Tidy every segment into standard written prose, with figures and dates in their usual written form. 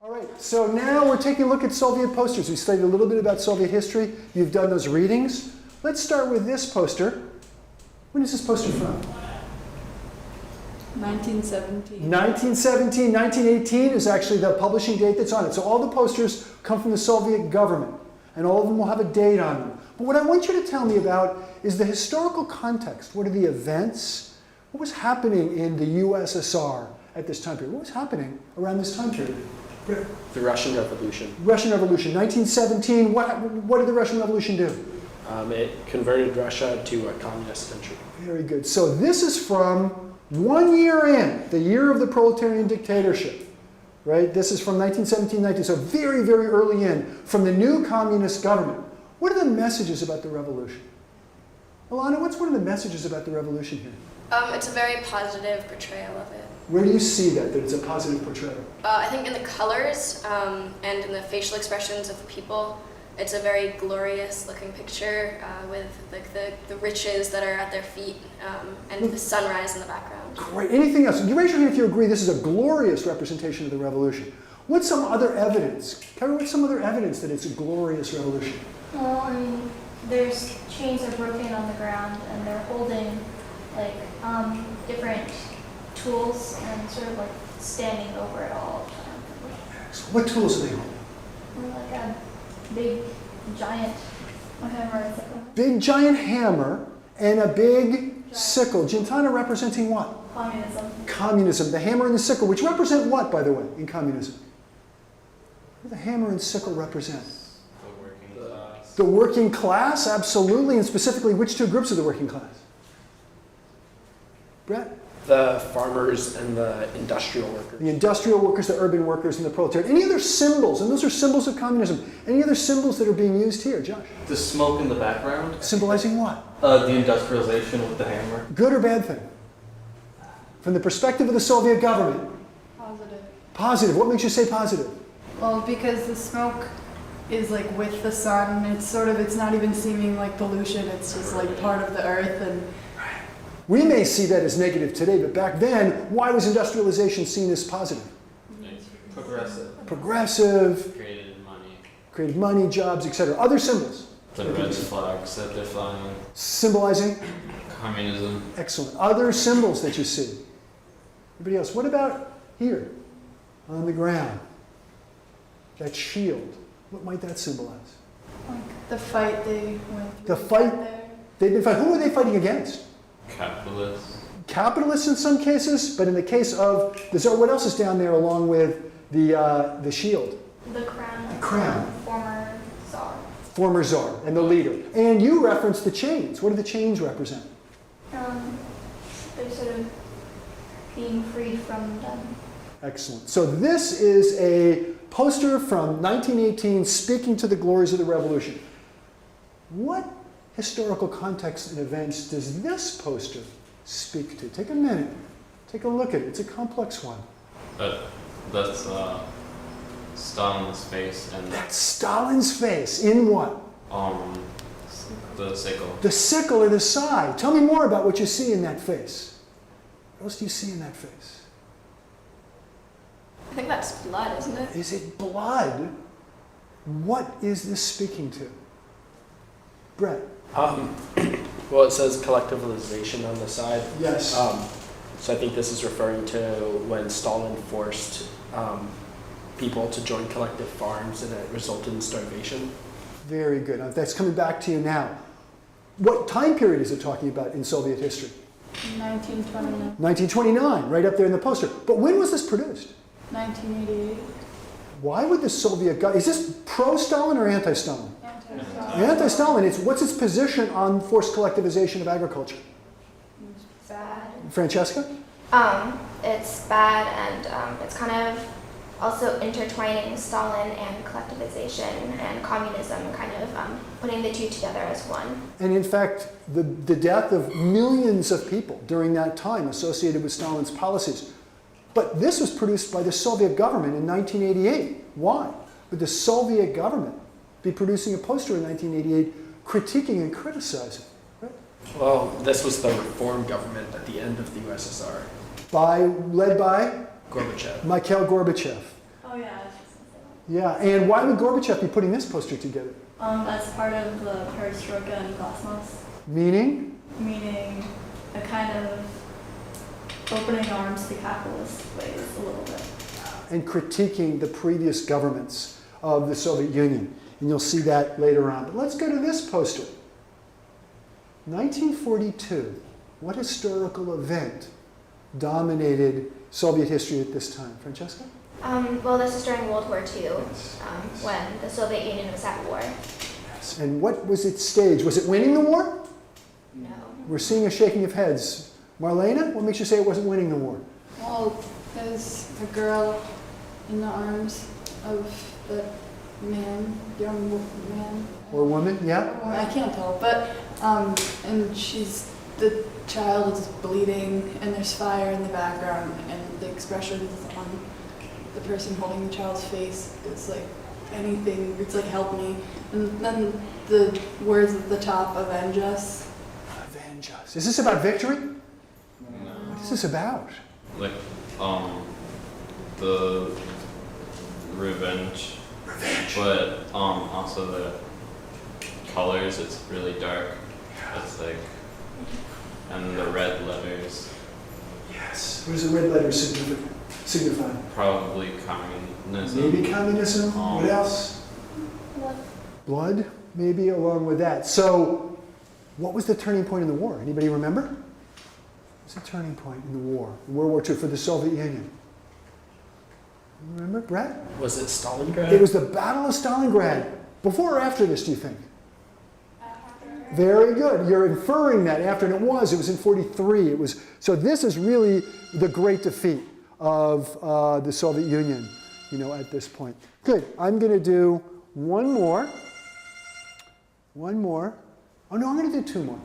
All right, so now we're taking a look at Soviet posters. We studied a little bit about Soviet history. You've done those readings. Let's start with this poster. When is this poster from? 1917. 1917, 1918 is actually the publishing date that's on it. So all the posters come from the Soviet government, and all of them will have a date on them. But what I want you to tell me about is the historical context. What are the events? What was happening in the USSR at this time period? What was happening around this time period? The Russian Revolution. Russian Revolution, 1917. What did the Russian Revolution do? It converted Russia to a communist country. Very good. So this is from 1 year in, the year of the proletarian dictatorship, right? This is from 1917, 19, so very, very early in, from the new communist government. What are the messages about the revolution? Alana, what's one of the messages about the revolution here? It's a very positive portrayal of it. Where do you see that it's a positive portrayal? I think in the colors and in the facial expressions of the people. It's a very glorious looking picture with like the riches that are at their feet and the sunrise in the background. Great. Anything else? You raise your hand if you agree this is a glorious representation of the revolution. What's some other evidence? Carrie, what's some other evidence that it's a glorious revolution? Well, I mean, there's chains are broken on the ground and they're holding like different tools and sort of like standing over it all. What tools are they holding? Like a big giant hammer. Big giant hammer and a big sickle. Gintana representing what? Communism. Communism. The hammer and the sickle, which represent what, by the way, in communism? What do the hammer and sickle represent? The working class. The working class, absolutely. And specifically, which two groups of the working class? Brett? The farmers and the industrial workers. The industrial workers, the urban workers, and the proletariat. Any other symbols? And those are symbols of communism. Any other symbols that are being used here, Josh? The smoke in the background. Symbolizing what? The industrialization with the hammer. Good or bad thing? From the perspective of the Soviet government? Positive. Positive. What makes you say positive? Well, because the smoke is like with the sun. It's not even seeming like pollution. It's just like part of the earth. And We may see that as negative today, but back then, why was industrialization seen as positive? Progressive. Progressive, Created money. created money, jobs, etc. Other symbols? The red flags that they're flying. Symbolizing? Communism. Excellent. Other symbols that you see? Anybody else? What about here, on the ground? That shield. What might that symbolize? like the fight they went through. The fight? there. They've been fighting. Who are they fighting against? Capitalists. Capitalists in some cases, but in the case of the Tsar, what else is down there along with the shield? The crown. The crown. Former Tsar. Former Tsar and the leader. And you referenced the chains. What do the chains represent? They're sort of being freed from them. Excellent. So this is a poster from 1918 speaking to the glories of the revolution. What historical context and events does this poster speak to? Take a minute. Take a look at it. It's a complex one. That's Stalin's face and That's Stalin's face. In what? the sickle. The sickle at his side. Tell me more about what you see in that face. What else do you see in that face? I think that's blood, isn't it? Is it blood? What is this speaking to? Brett? Well, it says collectivization on the side. Yes. So I think this is referring to when Stalin forced people to join collective farms and it resulted in starvation. Very good. That's coming back to you now. What time period is it talking about in Soviet history? 1929. 1929, right up there in the poster. But when was this produced? 1988. Why would the Soviet government, is this pro-Stalin or anti-Stalin? Anti-Stalin. Anti-Stalin. What's its position on forced collectivization of agriculture? Bad. Francesca? It's bad, and it's kind of also intertwining Stalin and collectivization and communism, kind of putting the two together as one. And in fact, the death of millions of people during that time associated with Stalin's policies. But this was produced by the Soviet government in 1988. Why would the Soviet government be producing a poster in 1988 critiquing and criticizing? Right? Well, this was the reform government at the end of the USSR. Led by Gorbachev. Mikhail Gorbachev. Oh yeah. Yeah, and why would Gorbachev be putting this poster together? As part of the perestroika and glasnost, Meaning? meaning a kind of opening arms to capitalist ways a little bit. And critiquing the previous governments of the Soviet Union. And you'll see that later on. But let's go to this poster. 1942. What historical event dominated Soviet history at this time? Francesca? Well, this is during World War II, when the Soviet Union was at war. Yes. And what was its stage? Was it winning the war? No. We're seeing a shaking of heads. Marlena, what makes you say it wasn't winning the war? Well, there's a girl in the arms of the man, young man. Or woman? Yeah? I can't tell, but and the child is bleeding, and there's fire in the background, and the expressions on the person holding the child's face is like anything. It's like help me, and then the words at the top, avenge us. Avenge us. Is this about victory? No. What is this about? Like, the revenge. But, also the colors, it's really dark. It's like, and the red letters, Yes. What does the red letter signify? probably communism. Maybe communism. What else? Blood, maybe along with that. So, what was the turning point in the war? Anybody remember? What was the turning point in the war, in World War II, for the Soviet Union? You remember, Brett? Was it Stalingrad? It was the Battle of Stalingrad. Before or after this, do you think? Very good. You're inferring that after, and it was in 43. It was, so this is really the great defeat of the Soviet Union, at this point. Good. I'm going to do one more. One more. Oh, no, I'm going to do two more.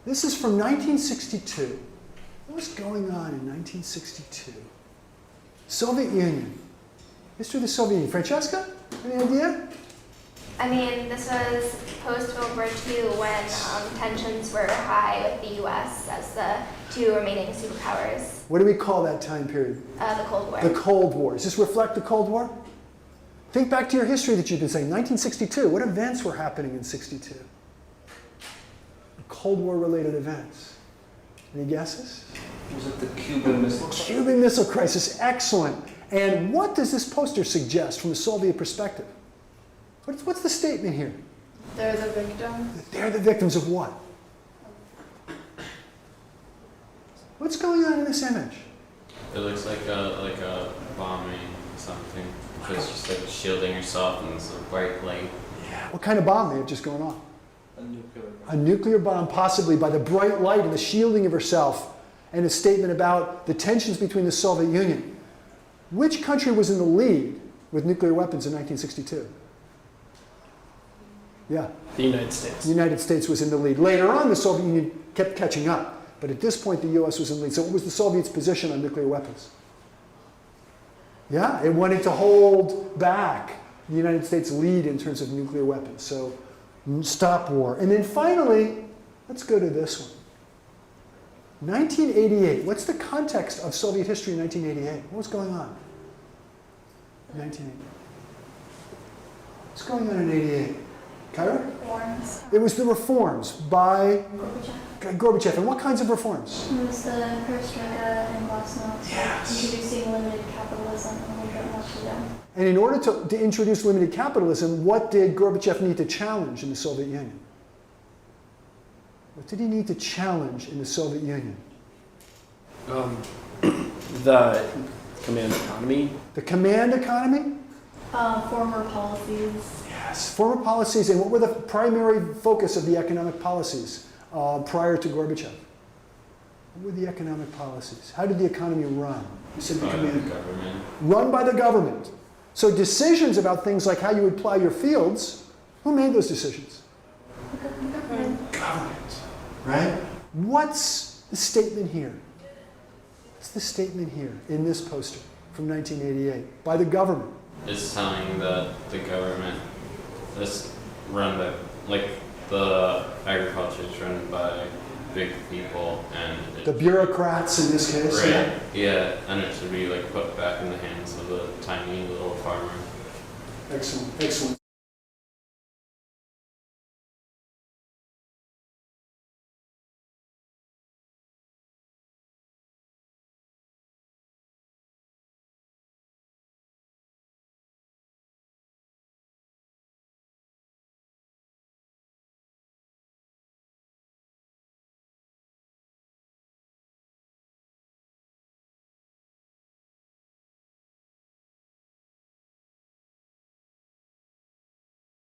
This is from 1962. What was going on in 1962? Soviet Union. History of the Soviet Union. Francesca, any idea? I mean, this was post-World War II when tensions were high with the U.S. as the two remaining superpowers. What do we call that time period? The Cold War. The Cold War. Does this reflect the Cold War? Think back to your history that you've been saying. 1962. What events were happening in 62? Cold War-related events. Any guesses? Was it the Cuban Missile Crisis? Cuban Missile Crisis. Excellent. And what does this poster suggest from the Soviet perspective? What's the statement here? They're the victim. They're the victims of what? What's going on in this image? It looks like a bombing or something. Because just like shielding yourself and it's a bright light. Yeah. What kind of bomb may have just gone off? A nuclear bomb. A nuclear bomb, possibly, by the bright light and the shielding of herself, and a statement about the tensions between the Soviet Union. Which country was in the lead with nuclear weapons in 1962? Yeah, The United States. the United States was in the lead. Later on, the Soviet Union kept catching up, but at this point, the U.S. was in the lead. So what was the Soviets' position on nuclear weapons? Yeah, it wanted to hold back the United States' lead in terms of nuclear weapons. So stop war. And then finally, let's go to this one. 1988. What's the context of Soviet history in 1988? What was going on? 1988. What's going on in 88? Kyra? Reforms. It was the reforms by Gorbachev. Gorbachev. And what kinds of reforms? It was the perestroika and glasnost, Yes. introducing limited capitalism and a little bit more freedom. And in order to introduce limited capitalism, what did Gorbachev need to challenge in the Soviet Union? What did he need to challenge in the Soviet Union? The command economy. The command economy? Former policies. Yes. Former policies, and what were the primary focus of the economic policies prior to Gorbachev? What were the economic policies? How did the economy run? You said the By the command. government. Run by the government. So decisions about things like how you would plow your fields, who made those decisions? Government. Right? What's the statement here? What's the statement here in this poster from 1988 by the government? It's telling that the government is run by, like, the agriculture is run by big people and The bureaucrats in this case. right, yeah, and it should be like put back in the hands of the tiny little farmer. Excellent, excellent.